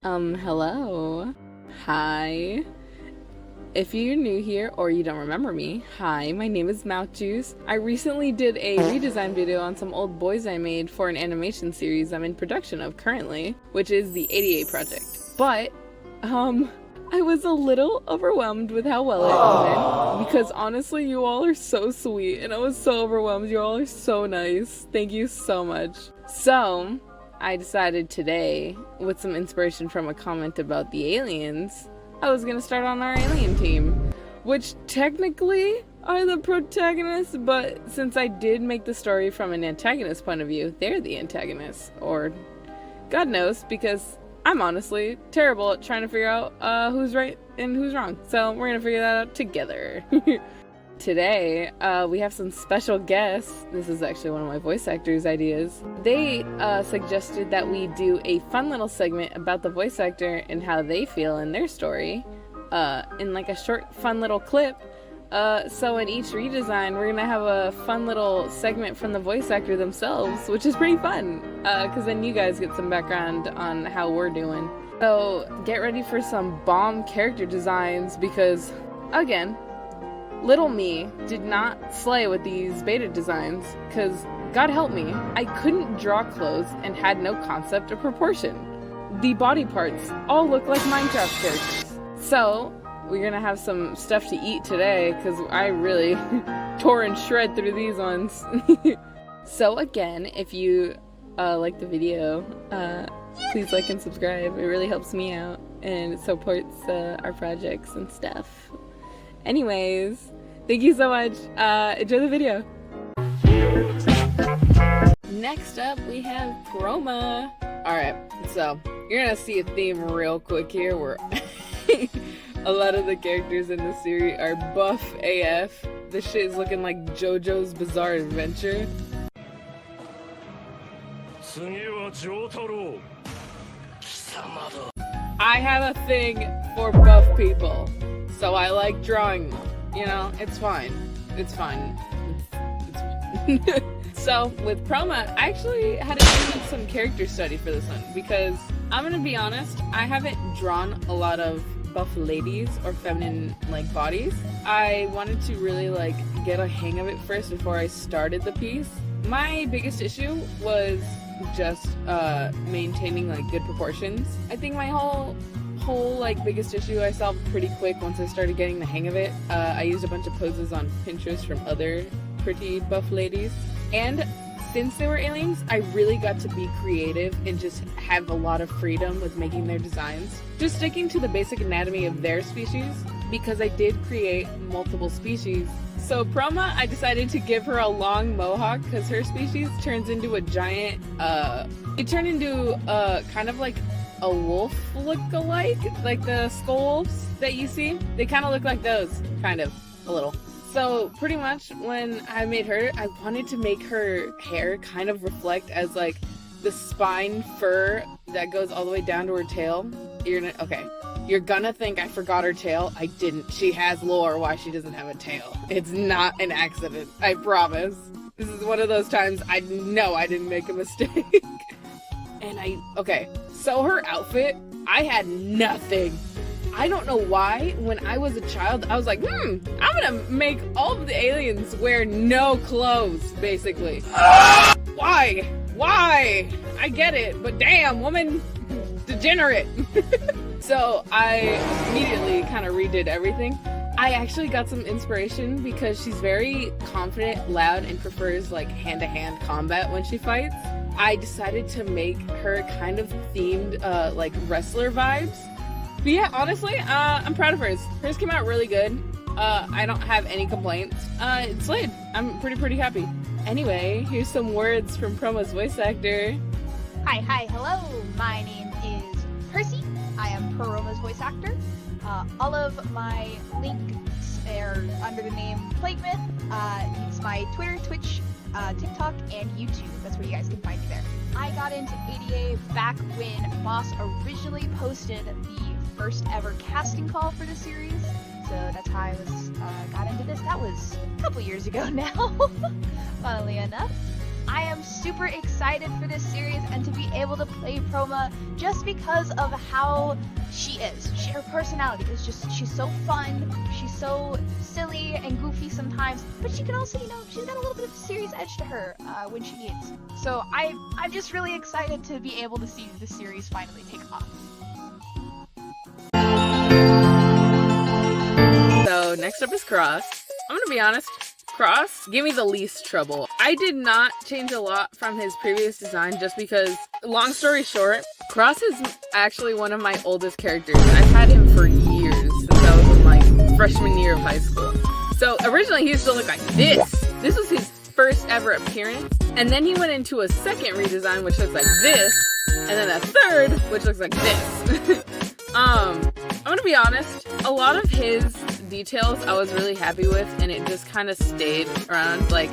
Hello. Hi. If you're new here or you don't remember me, hi, my name is Mouth Juice. I recently did a redesign video on some old boys I made for an animation series I'm in production of currently, which is the 88 project. But, I was a little overwhelmed with how well it went, because honestly, you all are so sweet, and I was so overwhelmed. You all are so nice. Thank you so much. So, I decided today, with some inspiration from a comment about the aliens, I was gonna start on our alien team, which technically are the protagonists, but since I did make the story from an antagonist point of view, they're the antagonists, or God knows, because I'm honestly terrible at trying to figure out who's right and who's wrong, so we're gonna figure that out together. Today, we have some special guests. This is actually one of my voice actors' ideas. They suggested that we do a fun little segment about the voice actor and how they feel in their story, in like a short, fun little clip. So in each redesign, we're gonna have a fun little segment from the voice actor themselves, which is pretty fun, because then you guys get some background on how we're doing. So get ready for some bomb character designs, because, again, little me did not slay with these beta designs, because, God help me, I couldn't draw clothes and had no concept of proportion. The body parts all look like Minecraft characters. So, we're gonna have some stuff to eat today, because I really tore and shred through these ones. So again, if you like the video, please like and subscribe. It really helps me out, and it supports our projects and stuff. Anyways, thank you so much. Enjoy the video. Next up, we have Proma. Alright, so you're gonna see a theme real quick here where a lot of the characters in this series are buff AF. This shit is looking like JoJo's Bizarre Adventure. I have a thing for buff people, so I like drawing them. You know, it's fine. It's fine. It's fine. So, with Proma, I actually had to do some character study for this one, because I'm gonna be honest, I haven't drawn a lot of buff ladies or feminine like bodies. I wanted to really like get a hang of it first before I started the piece. My biggest issue was just maintaining like good proportions. I think my whole like biggest issue I solved pretty quick once I started getting the hang of it. I used a bunch of poses on Pinterest from other pretty buff ladies, and since they were aliens, I really got to be creative and just have a lot of freedom with making their designs. Just sticking to the basic anatomy of their species, because I did create multiple species. So Proma, I decided to give her a long mohawk, because her species turns into a giant, it turned into kind of like a wolf look-alike, like the skull wolves that you see. They kind of look like those, kind of, a little. So pretty much when I made her, I wanted to make her hair kind of reflect as like the spine fur that goes all the way down to her tail. You're gonna think I forgot her tail. I didn't. She has lore why she doesn't have a tail. It's not an accident, I promise. This is one of those times I know I didn't make a mistake. So her outfit, I had nothing. I don't know why, when I was a child, I was like, I'm gonna make all of the aliens wear no clothes, basically. Why? Why? I get it, but damn, woman, degenerate. So I immediately kind of redid everything. I actually got some inspiration because she's very confident, loud, and prefers like hand-to-hand combat when she fights. I decided to make her kind of themed like wrestler vibes. But yeah, honestly, I'm proud of hers. Hers came out really good. I don't have any complaints. It slayed. I'm pretty happy. Anyway, here's some words from Proma's voice actor. Hi, hello. My name is Percy. I am Proma's voice actor. All of my links are under the name PlagueMyth. It's my Twitter, Twitch, TikTok, and YouTube. That's where you guys can find me there. I got into ADA back when Moss originally posted the first ever casting call for the series. So that's how I got into this. That was a couple years ago now, funnily enough. I am super excited for this series and to be able to play Proma just because of how she is. Her personality is just, she's so fun, she's so silly and goofy sometimes, but she can also, she's got a little bit of a serious edge to her when she needs. So I'm just really excited to be able to see the series finally take off. So next up is Cross. I'm gonna be honest, Cross gave me the least trouble. I did not change a lot from his previous design just because, long story short, Cross is actually one of my oldest characters. I've had him for years, since I was in like freshman year of high school. So originally he used to look like this. This was his first ever appearance. And then he went into a second redesign which looks like this. And then a third which looks like this. I'm gonna be honest, a lot of his details I was really happy with, and it just kind of stayed around, like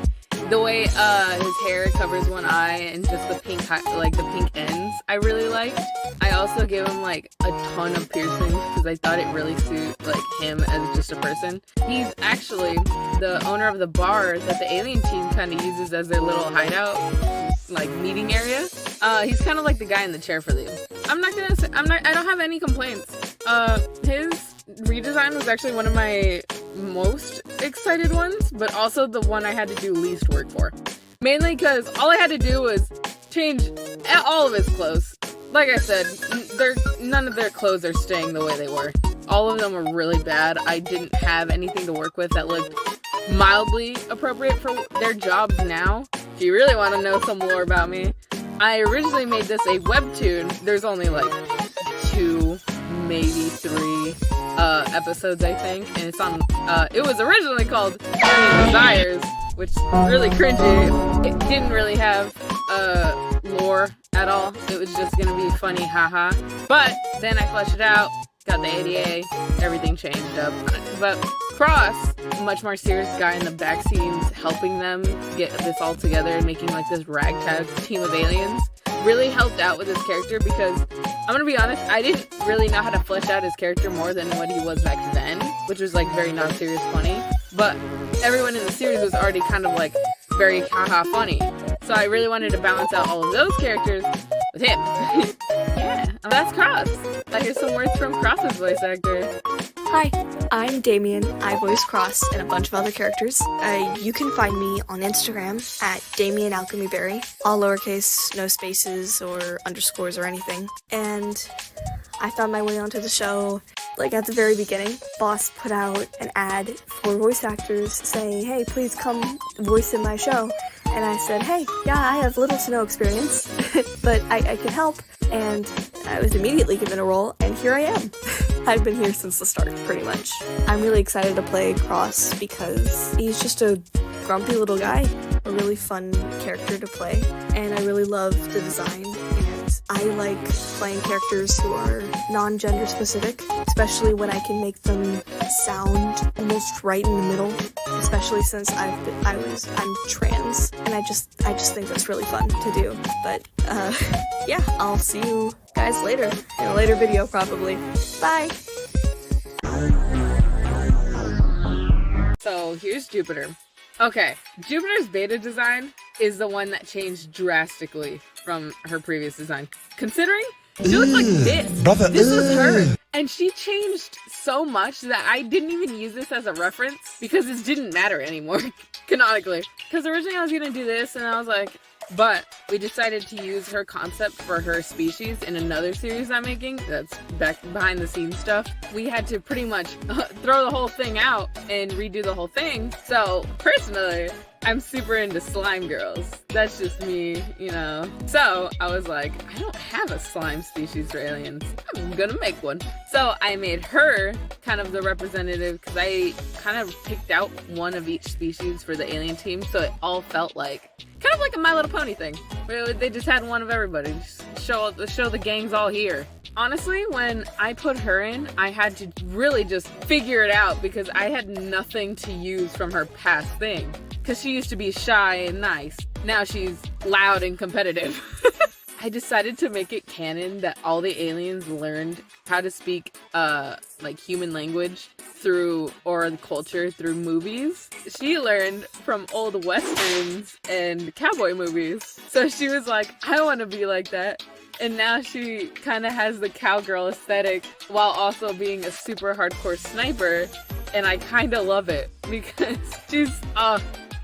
the way his hair covers one eye and just the pink the pink ends I really liked. I also gave him like a ton of piercings because I thought it really suited like him as just a person. He's actually the owner of the bar that the alien team kind of uses as their little hideout, like meeting area. He's kind of like the guy in the chair for them. I don't have any complaints. His redesign was actually one of my most excited ones, but also the one I had to do least work for. Mainly because all I had to do was change all of his clothes. Like I said, none of their clothes are staying the way they were. All of them were really bad. I didn't have anything to work with that looked mildly appropriate for their jobs now. If you really want to know some lore about me, I originally made this a webtoon. There's only like 2, maybe 3 episodes, I think, and it's on. It was originally called Burning Desires, which is really cringy. It didn't really have lore at all. It was just gonna be funny, haha. But then I fleshed it out, got the ADA, everything changed up. But Cross, much more serious guy in the back scenes, helping them get this all together and making like this ragtag team of aliens, really helped out with his character because, I'm gonna be honest, I didn't really know how to flesh out his character more than what he was back then, which was like very non-serious funny, but everyone in the series was already kind of like very haha funny, so I really wanted to balance out all of those characters with him. Yeah, that's Cross. Here's some words from Cross's voice actor. Hi, I'm Damien. I voice Cross and a bunch of other characters. You can find me on Instagram at Damien Alchemy Berry, all lowercase, no spaces or underscores or anything. And I found my way onto the show like at the very beginning. Boss put out an ad for voice actors saying, hey, please come voice in my show. And I said, hey, yeah, I have little to no experience, but I can help. And I was immediately given a role, and here I am. I've been here since the start, pretty much. I'm really excited to play Cross because he's just a grumpy little guy, a really fun character to play, and I really love the design. And I like playing characters who are non-gender specific, especially when I can make them sound almost right in the middle, especially since I'm trans, and I just think that's really fun to do. But yeah, I'll see you guys later in a later video probably. Bye. So here's Jupiter. Okay, Jupiter's beta design is the one that changed drastically from her previous design. Considering she looks like this. Brother, this was her. And she changed so much that I didn't even use this as a reference because this didn't matter anymore, canonically. Because originally I was going to do this and I was like, but we decided to use her concept for her species in another series I'm making that's back behind the scenes stuff. We had to pretty much throw the whole thing out and redo the whole thing. So personally, I'm super into slime girls. That's just me, you know. So I was like, I don't have a slime species for aliens. I'm gonna make one. So I made her kind of the representative because I kind of picked out one of each species for the alien team. So it all felt like kind of like a My Little Pony thing. Where they just had one of everybody. Just show the gang's all here. Honestly, when I put her in, I had to really just figure it out because I had nothing to use from her past thing. Because she used to be shy and nice. Now she's loud and competitive. I decided to make it canon that all the aliens learned how to speak like human language through, or the culture through movies. She learned from old westerns and cowboy movies. So she was like, I want to be like that. And now she kind of has the cowgirl aesthetic while also being a super hardcore sniper. And I kind of love it because she's,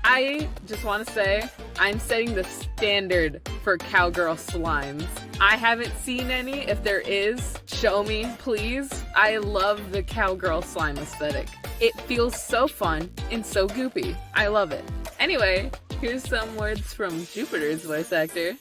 I just want to say, I'm setting the standard for cowgirl slimes. I haven't seen any. If there is, show me, please. I love the cowgirl slime aesthetic. It feels so fun and so goopy. I love it. Anyway, here's some words from Jupiter's voice actor.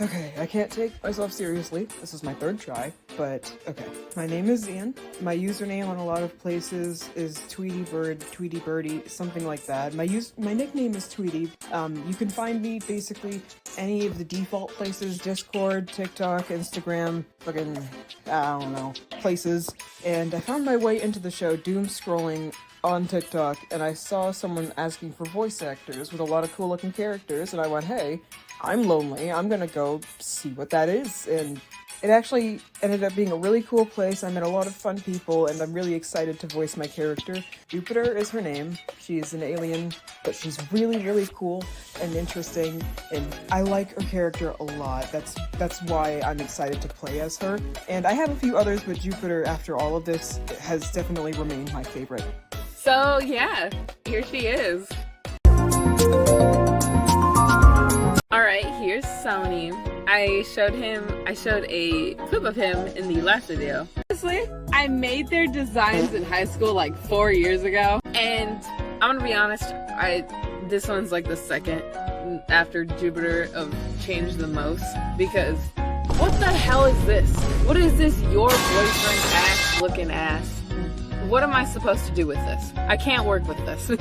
Okay, I can't take myself seriously. This is my third try, but okay. My name is Ian. My username on a lot of places is Tweety Bird, Tweety Birdie, something like that. My nickname is Tweety. You can find me basically any of the default places: Discord, TikTok, Instagram, fucking, I don't know, places. And I found my way into the show doom scrolling on TikTok, and I saw someone asking for voice actors with a lot of cool looking characters, and I went, hey, I'm lonely, I'm gonna go see what that is. And it actually ended up being a really cool place. I met a lot of fun people, and I'm really excited to voice my character. Jupiter is her name. She's an alien, but she's really, really cool and interesting, and I like her character a lot. That's why I'm excited to play as her. And I have a few others, but Jupiter, after all of this, has definitely remained my favorite. So yeah, here she is. Alright, here's Sony. I showed a clip of him in the last video. Honestly, I made their designs in high school like 4 years ago, and I'm gonna be honest, this one's like the second after Jupiter of changed the most, because what the hell is this? What is this your boyfriend ass looking ass? What am I supposed to do with this? I can't work with this.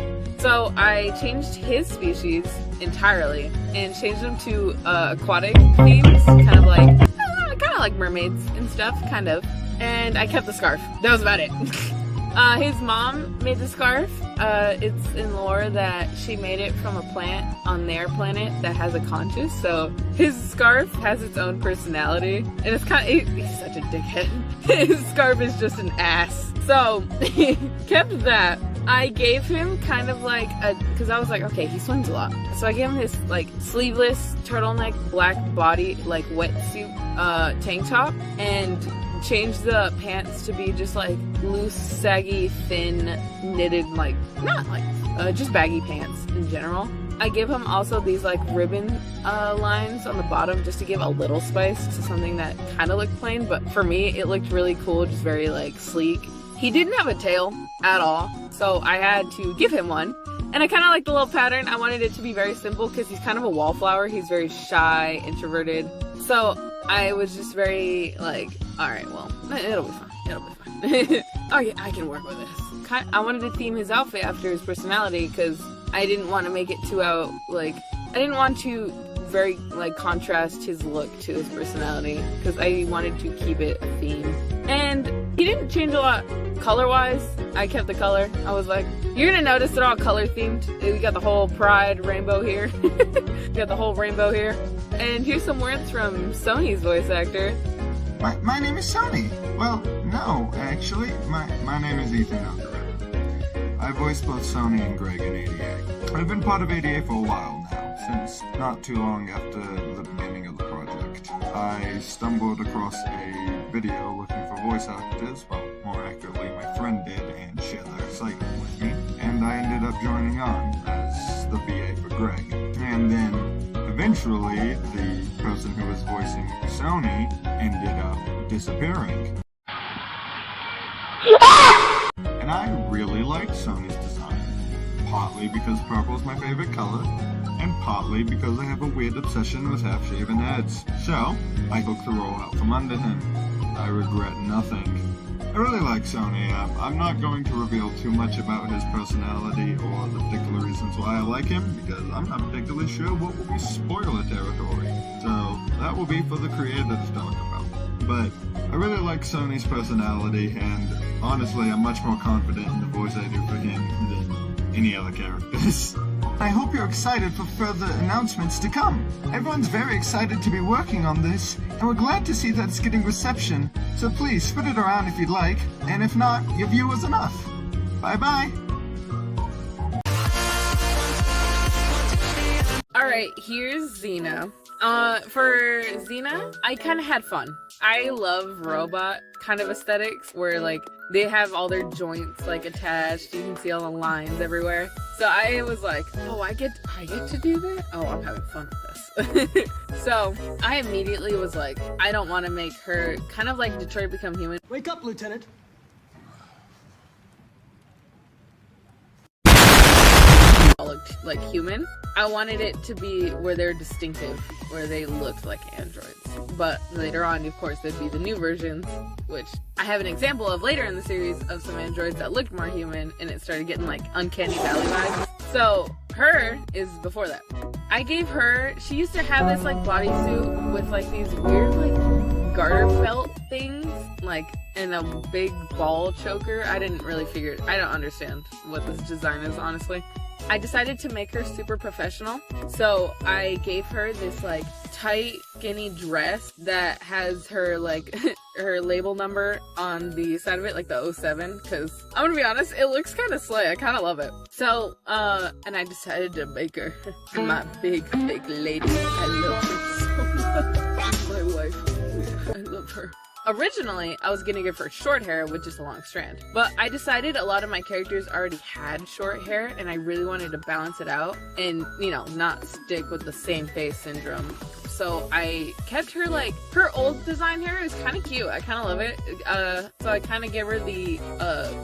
So I changed his species entirely and changed them to aquatic themes, kind of like mermaids and stuff, kind of. And I kept the scarf. That was about it. His mom made the scarf. It's in lore that she made it from a plant on their planet that has a conscience. So his scarf has its own personality, and it's he's such a dickhead. His scarf is just an ass. So he kept that. I gave him kind of like because I was like, okay, he swims a lot. So I gave him this like sleeveless turtleneck black body like wetsuit tank top, and changed the pants to be just like loose, saggy, thin, knitted, like not like just baggy pants in general. I give him also these like ribbon lines on the bottom just to give a little spice to something that kind of looked plain, but for me it looked really cool, just very like sleek. He didn't have a tail at all, so I had to give him one. And I kind of like the little pattern. I wanted it to be very simple because he's kind of a wallflower. He's very shy, introverted. So I was just very like, alright, well, it'll be fine. It'll be fine. Okay, I can work with this. I wanted to theme his outfit after his personality because I didn't want to make it too out, like, I didn't want to very, like, contrast his look to his personality because I wanted to keep it a theme. And he didn't change a lot color-wise. I kept the color. I was like, you're gonna notice they're all color-themed. We got the whole pride rainbow here. We got the whole rainbow here. And here's some words from Sony's voice actor. My name is Sony. Well, no, actually, my name is Ethan Nogared. I voiced both Sony and Greg in ADA. I've been part of ADA for a while now, since not too long after the beginning of the project. I stumbled across a video looking for voice actors, well, more accurately, my friend did, and shared their excitement with me, and I ended up joining on as the VA for Greg. And then, eventually, the person who was voicing Sony ended up disappearing. And I really liked Sony's design, partly because purple is my favorite color, and partly because I have a weird obsession with half-shaven heads. So, I took the role out from under him. I regret nothing. I really like Sony. I'm not going to reveal too much about his personality or the particular reasons why I like him, because I'm not particularly sure what will be spoiler territory. So, that will be for the creator to talk about. But I really like Sony's personality, and honestly, I'm much more confident in the voice I do for him than any other characters. I hope you're excited for further announcements to come. Everyone's very excited to be working on this, and we're glad to see that it's getting reception, so please spread it around if you'd like, and if not, your view was enough. Bye-bye. Alright, here's Zena. For Zena, I kind of had fun. I love robot kind of aesthetics where like they have all their joints like attached. You can see all the lines everywhere. So I was like, oh, I get to do that? Oh, I'm having fun with this. So I immediately was like, I don't want to make her kind of like Detroit Become Human. Wake up, Lieutenant. Looked like human. I wanted it to be where they're distinctive, where they looked like androids. But later on, of course, there'd be the new versions, which I have an example of later in the series of some androids that looked more human, and it started getting like uncanny valley vibes. So her is before that. I gave her, she used to have this like bodysuit with like these weird like garter belt things, like and a big ball choker. I didn't really figure it. I don't understand what this design is, honestly. I decided to make her super professional, so I gave her this like tight skinny dress that has her like her label number on the side of it, like the 07, because I'm gonna be honest, it looks kind of slay. I kind of love it. So and I decided to make her my big lady. I love her so much. My wife, I love her. Originally, I was gonna give her short hair with just a long strand, but I decided a lot of my characters already had short hair, and I really wanted to balance it out and, you know, not stick with the same face syndrome. So I kept her like, her old design hair is kind of cute. I kind of love it. So I kind of gave her the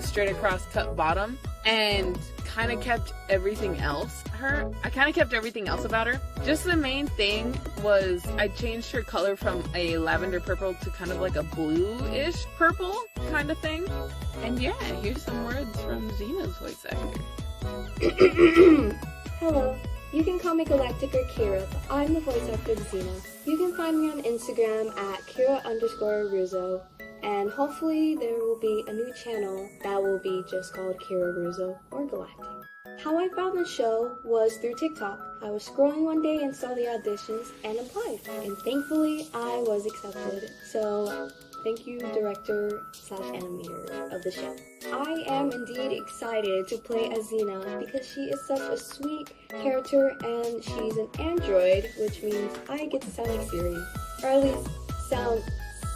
straight across cut bottom and kind of kept everything else about her. Just the main thing was I changed her color from a lavender purple to kind of like a blue-ish purple kind of thing. And yeah, here's some words from Zena's voice actor. Hello. You can call me Galactic or Kira. I'm the voice actor of Zena. You can find me on Instagram at Kira_Russo, and hopefully there will be a new channel that will be just called Kira Russo or Galactic. How I found the show was through TikTok. I was scrolling one day and saw the auditions and applied, and thankfully I was accepted. So thank you, director/animator of the show. I am indeed excited to play as Zena because she is such a sweet character and she's an android, which means I get to sound like Siri, or at least sound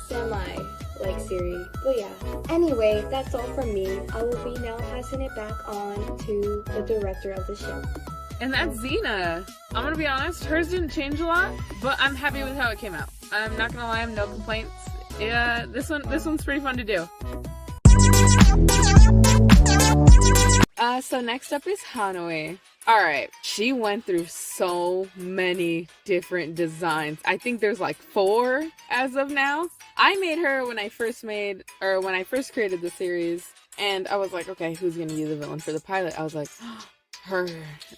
semi like Siri. But yeah. Anyway, that's all from me. I will be now passing it back on to the director of the show. And that's Zena. I'm gonna be honest, hers didn't change a lot, but I'm happy with how it came out. I'm not gonna lie, I have no complaints. Yeah, this one's pretty fun to do. So next up is Hanoi. Alright, she went through so many different designs. I think there's like 4 as of now. I made her when I first created the series, and I was like, okay, who's gonna be the villain for the pilot? I was like, her.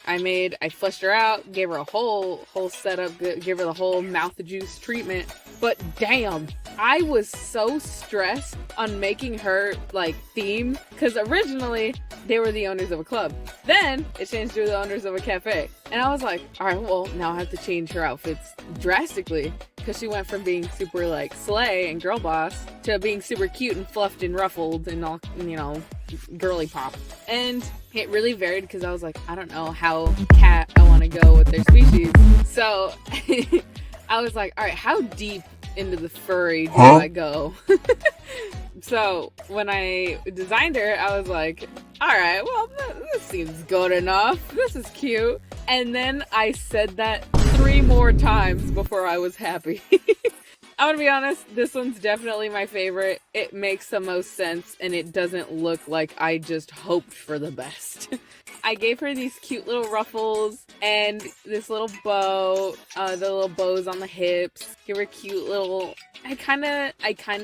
I fleshed her out, gave her a whole setup, gave her the whole mouth juice treatment. But damn, I was so stressed on making her like theme, because originally they were the owners of a club. Then it changed to the owners of a cafe. And I was like, all right, well, now I have to change her outfits drastically, because she went from being super like slay and girl boss to being super cute and fluffed and ruffled and all, you know, girly pop. And it really varied because I was like, I don't know how cat I want to go with their species. So I was like, all right, how deep into the furry do I go? So when I designed her, I was like, all right, well, this seems good enough. This is cute. And then I said that 3 more times before I was happy. I'm gonna be honest, this one's definitely my favorite. It makes the most sense, and it doesn't look like I just hoped for the best. I gave her these cute little ruffles and this little bow, the little bows on the hips. Give her cute little... I kind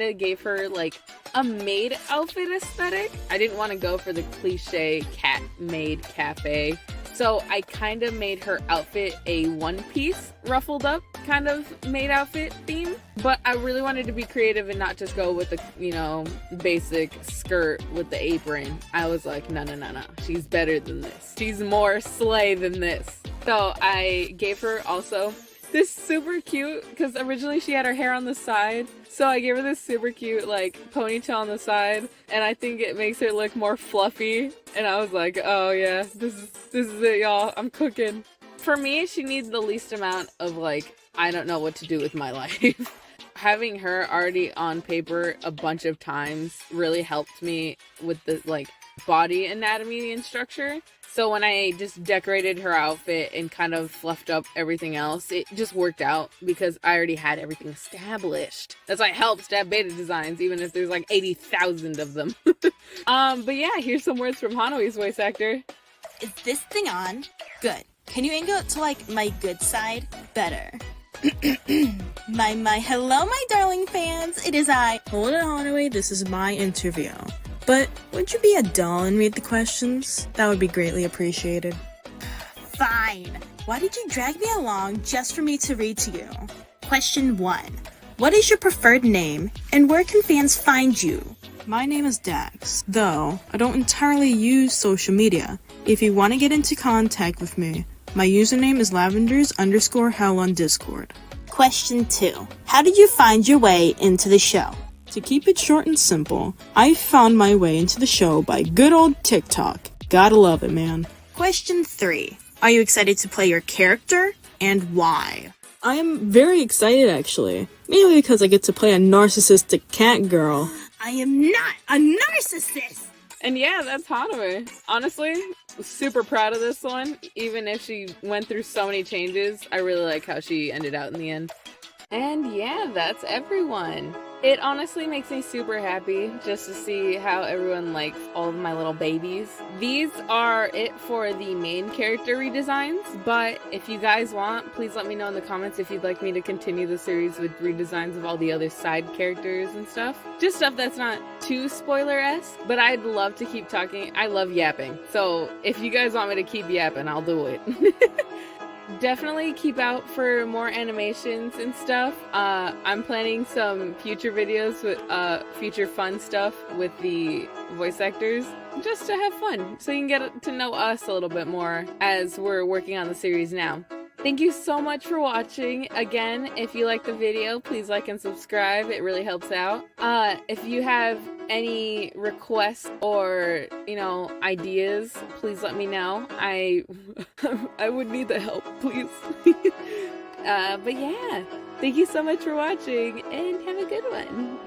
of gave her like a maid outfit aesthetic. I didn't want to go for the cliche cat maid cafe. So I kind of made her outfit a one-piece ruffled up kind of maid outfit theme. But I really wanted to be creative and not just go with the, you know, basic skirt with the apron. I was like, no. She's better than this. She's more slay than this. So I gave her also this super cute, because originally she had her hair on the side. So I gave her this super cute like ponytail on the side, and I think it makes her look more fluffy. And I was like, oh yeah, this is it, y'all. I'm cooking. For me, she needs the least amount of like, I don't know what to do with my life. Having her already on paper a bunch of times really helped me with the like body anatomy and structure. So when I just decorated her outfit and kind of fluffed up everything else, it just worked out because I already had everything established. That's why it helps to have beta designs, even if there's like 80,000 of them. But yeah, here's some words from Hanoi's voice actor. Is this thing on? Good. Can you angle it to like my good side? Better. my hello my darling fans, it is I. Hold on, Hanoi, this is my interview. But would you be a doll and read the questions? That would be greatly appreciated. Fine. Why did you drag me along just for me to read to you? Question 1. What is your preferred name, and where can fans find you? My name is Dax, though I don't entirely use social media. If you want to get into contact with me, my username is lavenders_hell on Discord. Question 2. How did you find your way into the show? To keep it short and simple, I found my way into the show by good old TikTok. Gotta love it, man. Question 3. Are you excited to play your character, and why? I am very excited, actually. Mainly because I get to play a narcissistic cat girl. I am not a narcissist! And yeah, that's Hanoi. Honestly, super proud of this one. Even if she went through so many changes, I really like how she ended out in the end. And yeah, that's everyone. It honestly makes me super happy just to see how everyone likes all of my little babies. These are it for the main character redesigns, but if you guys want, please let me know in the comments if you'd like me to continue the series with redesigns of all the other side characters and stuff. Just stuff that's not too spoiler-esque, but I'd love to keep talking. I love yapping, so if you guys want me to keep yapping, I'll do it. Definitely keep out for more animations and stuff. I'm planning some future videos with future fun stuff with the voice actors just to have fun so you can get to know us a little bit more as we're working on the series now. Thank you so much for watching. Again, if you like the video, please like and subscribe. It really helps out. If you have any requests or, you know, ideas, please let me know. I would need the help, please. But yeah, thank you so much for watching and have a good one.